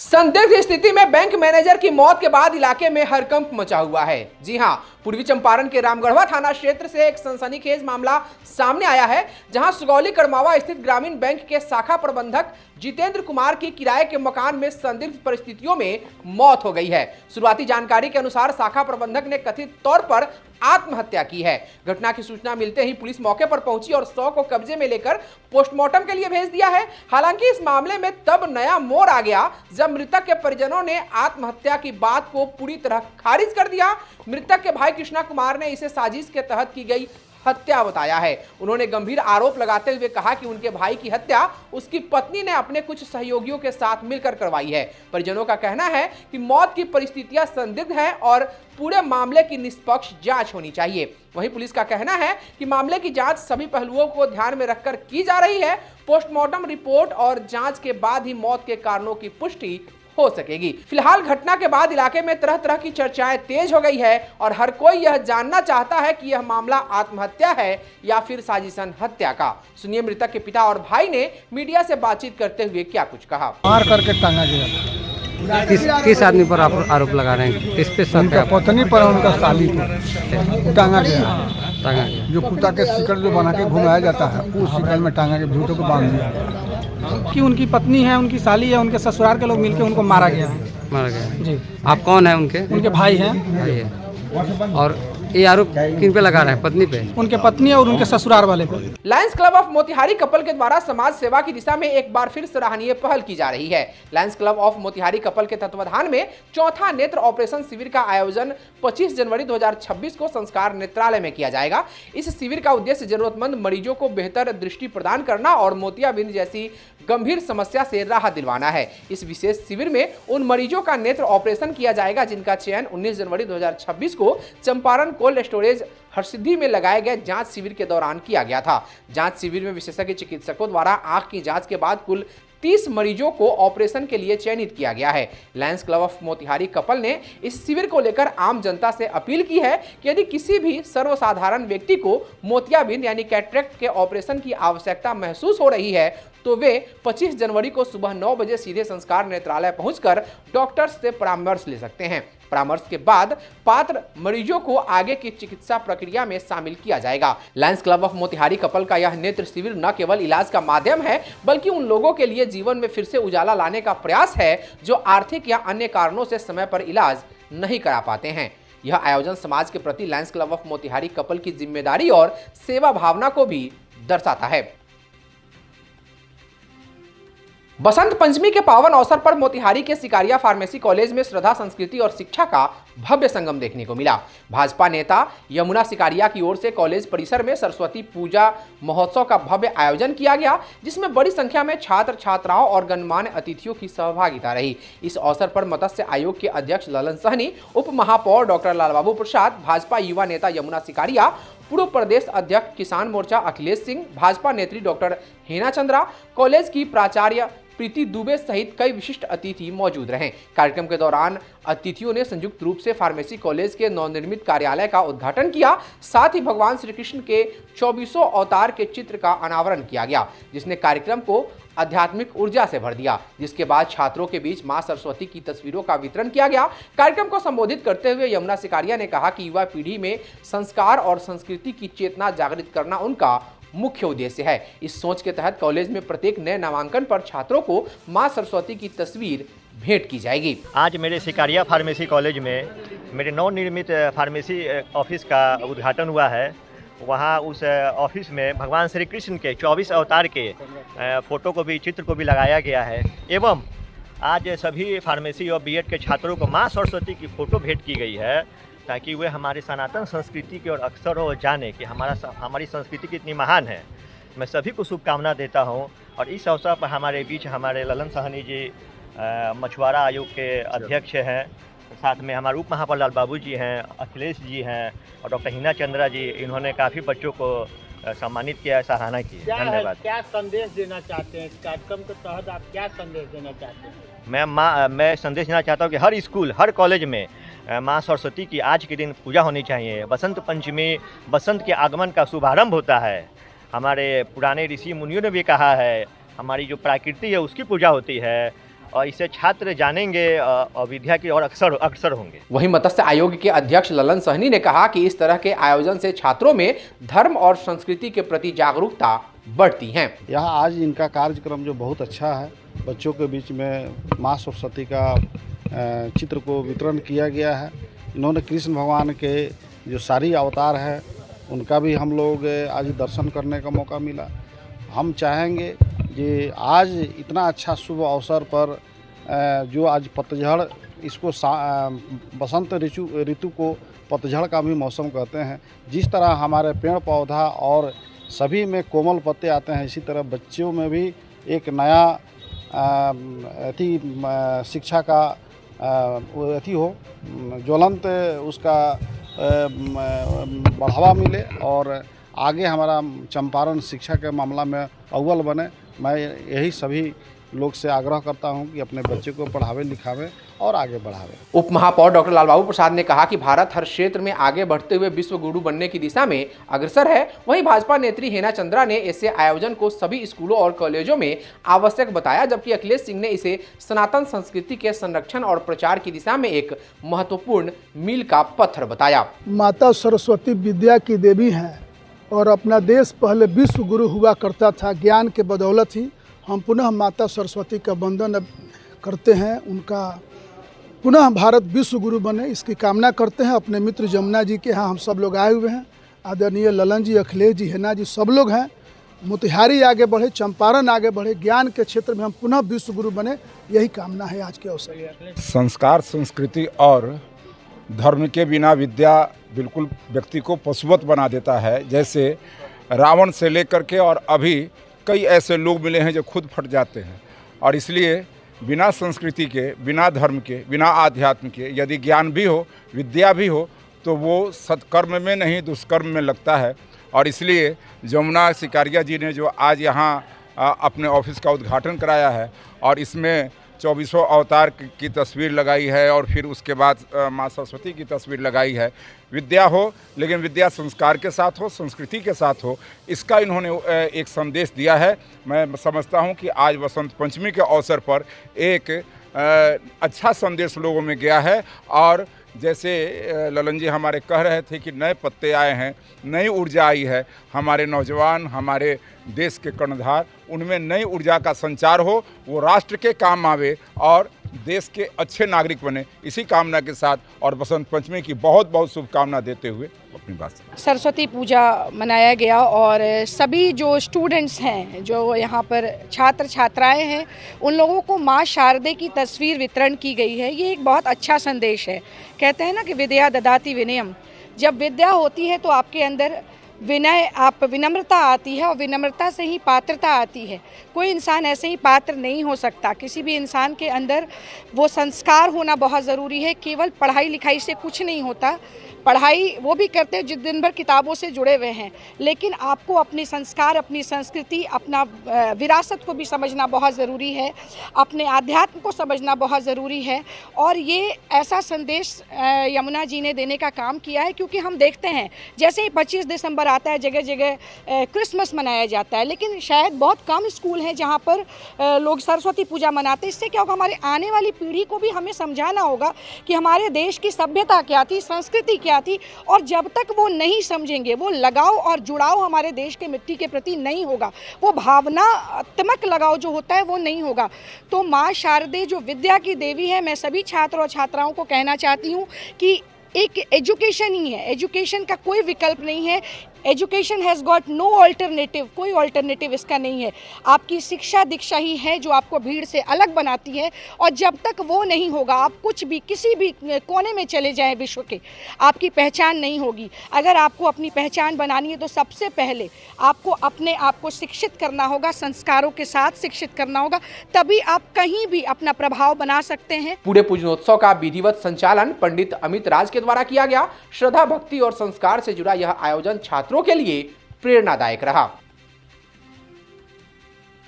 संदिग्ध स्थिति में बैंक मैनेजर की मौत के बाद इलाके में हड़कंप मचा हुआ है। जी हां, पूर्वी चंपारण के रामगढ़वा थाना क्षेत्र से एक सनसनीखेज मामला सामने आया है, जहां सुगौली कड़मावा स्थित ग्रामीण बैंक के शाखा प्रबंधक जितेंद्र कुमार की किराए के मकान में संदिग्ध परिस्थितियों में मौत हो गई है। शुरुआती जानकारी के अनुसार शाखा प्रबंधक ने कथित तौर पर आत्महत्या की है। घटना की सूचना मिलते ही पुलिस मौके पर पहुंची और शव को कब्जे में लेकर पोस्टमार्टम के लिए भेज दिया है। हालांकि इस मामले में तब नया मोड़ आ गया जब मृतक के परिजनों ने आत्महत्या की बात को पूरी तरह खारिज कर दिया। मृतक के भाई कृष्णा कुमार ने इसे साजिश के तहत की गई हत्या बताया है। उन्होंने गंभीर आरोप लगाते हुए कहा कि उनके भाई की हत्या उसकी पत्नी ने अपने कुछ सहयोगियों के साथ मिलकर करवाई है। परिजनों का कहना है कि मौत की परिस्थितियां संदिग्ध हैं और पूरे मामले की निष्पक्ष जांच होनी चाहिए। वहीं पुलिस का कहना है कि मामले की जांच सभी पहलुओं को ध्यान में रखकर की जा रही है। पोस्टमार्टम रिपोर्ट और जांच के बाद ही मौत के कारणों की पुष्टि हो सकेगी। फिलहाल घटना के बाद इलाके में तरह तरह की चर्चाएं तेज हो गई है और हर कोई यह जानना चाहता है कि यह मामला आत्महत्या है या फिर साजिशन हत्या का। सुनिए मृतक के पिता और भाई ने मीडिया से बातचीत करते हुए क्या कुछ कहा। मार करके टांगा गया। किस आदमी पर आप आरोप लगा रहे हैं? किस पे शक है? उनका पत्नी पर, उनका साली पर टांगा गया। जो कुत्ता के शिकड़ जो बना के घुमाया जाता है, उस शिकड़ में टांगा के भूतों को बांध दिया कि उनकी पत्नी है, उनकी साली है, उनके ससुराल के लोग मिलकर उनको मारा गया है। जी। आप कौन है उनके? उनके भाई हैं। भाई है। और ये आरोप किन पे लगा रहे हैं? पत्नी पे? उनके पत्नी और उनके ससुराल वाले पे। Lions club of Motihari couple के द्वारा समाज सेवा की दिशा में एक बार फिर सराहनीय पहल की जा रही है। Lions club of Motihari couple के तत्वाधान में चौथा नेत्र ऑपरेशन शिविर का आयोजन 25 जनवरी 2026 को संस्कार नेत्रालय में किया जाएगा। इस शिविर का उद्देश्य जरूरतमंद मरीजों को बेहतर दृष्टि प्रदान करना और मोतियाबिंद जैसी गंभीर समस्या से राहत दिलवाना है। इस विशेष शिविर में उन मरीजों का नेत्र ऑपरेशन किया जाएगा जिनका चयन 19 जनवरी 2026 को चंपारण कोल्ड स्टोरेज हरसिद्धि में लगाए गए जांच शिविर के दौरान किया गया था। जांच शिविर में विशेषज्ञ चिकित्सकों द्वारा आंख की जांच के बाद कुल 30 मरीजों को ऑपरेशन के लिए चयनित किया गया है। Lions club of Motihari couple ने इस शिविर को लेकर आम जनता से अपील की है कि यदि किसी भी सर्वसाधारण व्यक्ति को मोतियाबिंद यानी कैटरेक्ट के ऑपरेशन की आवश्यकता महसूस हो रही है तो वे 25 जनवरी को सुबह 9 बजे सीधे संस्कार नेत्रालय पहुंचकर डॉक्टर्स से परामर्श ले सकते हैं। परामर्श के बाद पात्र मरीजों को आगे की चिकित्सा प्रक्रिया में शामिल किया जाएगा। Lions club of Motihari couple का यह नेत्र शिविर न केवल इलाज का माध्यम है बल्कि उन लोगों के लिए जीवन में फिर से उजाला लाने का प्रयास है जो आर्थिक या अन्य कारणों से समय पर इलाज नहीं करा पाते हैं। यह आयोजन समाज के प्रति Lions club of Motihari couple की जिम्मेदारी और सेवा भावना को भी दर्शाता है। बसंत पंचमी के पावन अवसर पर मोतिहारी के सिकारिया फार्मेसी कॉलेज में श्रद्धा, संस्कृति और शिक्षा का भव्य संगम देखने को मिला। भाजपा नेता यमुना सिकारिया की ओर से कॉलेज परिसर में सरस्वती पूजा महोत्सव का भव्य आयोजन किया गया, जिसमें बड़ी संख्या में छात्र छात्राओं और गणमान्य अतिथियों की सहभागिता रही। इस अवसर पर मत्स्य आयोग के अध्यक्ष ललन सहनी, उप महापौर डॉक्टर लालबाबू प्रसाद, भाजपा युवा नेता यमुना सिकारिया, पूर्व प्रदेश अध्यक्ष किसान मोर्चा अखिलेश सिंह, भाजपा नेत्री डॉक्टर हेना चंद्रा, कॉलेज की प्राचार्य प्रीति दुबे सहित कई विशिष्ट अतिथि मौजूद रहे। कार्यक्रम के दौरान अतिथियों ने संयुक्त रूप से फार्मेसी कॉलेज के नवनिर्मित कार्यालय का उद्घाटन किया। साथ ही भगवान श्री कृष्ण के 2400 अवतार के चित्र का अनावरण किया गया, जिसने कार्यक्रम को आध्यात्मिक ऊर्जा से भर दिया। जिसके बाद छात्रों के बीच मां सरस्वती की तस्वीरों का वितरण किया गया। कार्यक्रम को संबोधित करते हुए यमुना सिकारिया ने कहा कि युवा पीढ़ी में संस्कार और संस्कृति की चेतना जागृत करना उनका मुख्य उद्देश्य है। इस सोच के तहत कॉलेज में प्रत्येक नए नामांकन पर छात्रों को मां सरस्वती की तस्वीर भेंट की जाएगी। आज मेरे सिकारिया फार्मेसी कॉलेज में मेरे नवनिर्मित फार्मेसी ऑफिस का उद्घाटन हुआ है। वहाँ उस ऑफिस में भगवान श्री कृष्ण के 24 अवतार के फोटो को भी, चित्र को भी लगाया गया है एवं आज सभी फार्मेसी और बीएड के छात्रों को माँ सरस्वती की फ़ोटो भेंट की गई है ताकि वे हमारे सनातन संस्कृति की ओर अक्सर हो जाने कि हमारी संस्कृति कितनी महान है। मैं सभी को शुभकामना देता हूं और इस अवसर पर हमारे बीच हमारे ललन सहनी जी मछुआरा आयोग के अध्यक्ष हैं, साथ में हमारे उप महापौर लालबाबू जी हैं, अखिलेश जी हैं और डॉक्टर हिना चंद्रा जी। इन्होंने काफ़ी बच्चों को सम्मानित किया, सराहना की। धन्यवाद। क्या संदेश देना चाहते हैं इस कार्यक्रम के तहत? आप क्या संदेश देना चाहते हैं? मैं संदेश देना चाहता हूँ कि हर स्कूल, हर कॉलेज में माँ सरस्वती की आज के दिन पूजा होनी चाहिए। बसंत पंचमी बसंत के आगमन का शुभारंभ होता है। हमारे पुराने ऋषि मुनियों ने भी कहा है, हमारी जो प्रकृति है उसकी पूजा होती है। और इससे छात्र जानेंगे और विद्या की और अक्सर होंगे। वहीं मत्स्य आयोग के अध्यक्ष ललन सहनी ने कहा कि इस तरह के आयोजन से छात्रों में धर्म और संस्कृति के प्रति जागरूकता बढ़ती है। यहाँ आज इनका कार्यक्रम जो बहुत अच्छा है, बच्चों के बीच में माँ सरस्वती का चित्र को वितरण किया गया है। इन्होंने कृष्ण भगवान के जो सारी अवतार है उनका भी हम लोग आज दर्शन करने का मौका मिला। हम चाहेंगे कि आज इतना अच्छा शुभ अवसर पर जो आज पतझड़, इसको बसंत ऋतु को पतझड़ का भी मौसम कहते हैं, जिस तरह हमारे पेड़ पौधा और सभी में कोमल पत्ते आते हैं, इसी तरह बच्चों में भी एक नया शिक्षा का हो, ज्वलंत उसका बढ़ावा मिले और आगे हमारा चंपारण शिक्षा के मामला में अव्वल बने। मैं यही सभी लोग से आग्रह करता हूं कि अपने बच्चे को पढ़ावे लिखावे और आगे बढ़ावे। उप महापौर डॉक्टर लालबाबू प्रसाद ने कहा कि भारत हर क्षेत्र में आगे बढ़ते हुए विश्व गुरु बनने की दिशा में अग्रसर है। वहीं भाजपा नेत्री हेना चंद्रा ने ऐसे आयोजन को सभी स्कूलों और कॉलेजों में आवश्यक बताया, जबकि अखिलेश सिंह ने इसे सनातन संस्कृति के संरक्षण और प्रचार की दिशा में एक महत्वपूर्ण मील का पत्थर बताया। माता सरस्वती विद्या की देवी हैं और अपना देश पहले विश्व गुरु हुआ करता था। ज्ञान के बदौलत ही हम पुनः माता सरस्वती का वंदन करते हैं, उनका पुनः भारत विश्व गुरु बने इसकी कामना करते हैं। अपने मित्र जमुना जी के यहाँ हम सब लोग आए हुए हैं, आदरणीय ललन जी, अखिलेश जी, हेना जी, सब लोग हैं। मोतिहारी आगे बढ़े, चंपारण आगे बढ़े, ज्ञान के क्षेत्र में हम पुनः विश्व गुरु बने, यही कामना है आज के अवसर। संस्कार, संस्कृति और धर्म के बिना विद्या बिल्कुल व्यक्ति को पशुवत बना देता है। जैसे रावण से लेकर के और अभी कई ऐसे लोग मिले हैं जो खुद फट जाते हैं, और इसलिए बिना संस्कृति के, बिना धर्म के, बिना आध्यात्म के यदि ज्ञान भी हो, विद्या भी हो, तो वो सत्कर्म में नहीं दुष्कर्म में लगता है। और इसलिए जमुना सिकारिया जी ने जो आज यहाँ अपने ऑफिस का उद्घाटन कराया है और इसमें 2400 अवतार की तस्वीर लगाई है और फिर उसके बाद माँ सरस्वती की तस्वीर लगाई है। विद्या हो, लेकिन विद्या संस्कार के साथ हो, संस्कृति के साथ हो, इसका इन्होंने एक संदेश दिया है। मैं समझता हूँ कि आज वसंत पंचमी के अवसर पर एक अच्छा संदेश लोगों में गया है। और जैसे ललन जी हमारे कह रहे थे कि नए पत्ते आए हैं, नई ऊर्जा आई है, हमारे नौजवान, हमारे देश के कर्णधार, उनमें नई ऊर्जा का संचार हो, वो राष्ट्र के काम आवे और देश के अच्छे नागरिक बने, इसी कामना के साथ और बसंत पंचमी की बहुत बहुत शुभकामना देते हुए अपनी बात। सरस्वती पूजा मनाया गया और सभी जो स्टूडेंट्स हैं, जो यहाँ पर छात्र छात्राएं हैं, उन लोगों को माँ शारदे की तस्वीर वितरण की गई है। ये एक बहुत अच्छा संदेश है। कहते हैं ना कि विद्या ददाति विनयम। जब विद्या होती है तो आपके अंदर विनम्रता आती है और विनम्रता से ही पात्रता आती है। कोई इंसान ऐसे ही पात्र नहीं हो सकता। किसी भी इंसान के अंदर वो संस्कार होना बहुत ज़रूरी है। केवल पढ़ाई लिखाई से कुछ नहीं होता। पढ़ाई वो भी करते हैं जो दिन भर किताबों से जुड़े हुए हैं, लेकिन आपको अपने संस्कार, अपनी संस्कृति, अपना विरासत को भी समझना बहुत ज़रूरी है, अपने आध्यात्म को समझना बहुत ज़रूरी है। और ये ऐसा संदेश यमुना जी ने देने का काम किया है, क्योंकि हम देखते हैं जैसे ही 25 दिसंबर आता है जगह जगह क्रिसमस मनाया जाता है, लेकिन शायद बहुत कम स्कूल हैं जहाँ पर लोग सरस्वती पूजा मनाते हैं। इससे क्या होगा, हमारे आने वाली पीढ़ी को भी हमें समझाना होगा कि हमारे देश की सभ्यता क्या थी, संस्कृति क्या थी। और जब तक वो नहीं समझेंगे, वो लगाव और जुड़ाव हमारे देश के मिट्टी के प्रति नहीं होगा, वो भावनात्मक लगाव जो होता है वो नहीं होगा। तो माँ शारदे जो विद्या की देवी है, मैं सभी छात्र और छात्राओं को कहना चाहती हूँ कि एक एजुकेशन ही है, एजुकेशन का कोई विकल्प नहीं है। Education has got no alternative, कोई ऑल्टरनेटिव इसका नहीं है। आपकी शिक्षा दीक्षा ही है जो आपको भीड़ से अलग बनाती है, और जब तक वो नहीं होगा, आप कुछ भी किसी भी कोने में चले जाएं विश्व के, आपकी पहचान नहीं होगी। अगर आपको अपनी पहचान बनानी है तो सबसे पहले आपको अपने आप को शिक्षित करना होगा, संस्कारों के साथ शिक्षित करना होगा, तभी आप कहीं भी अपना प्रभाव बना सकते हैं। पूरे पूजनोत्सव का विधिवत संचालन पंडित अमित राज के द्वारा किया गया। श्रद्धा, भक्ति और संस्कार से जुड़ा यह आयोजन छात्रों के लिए प्रेरणादायक रहा।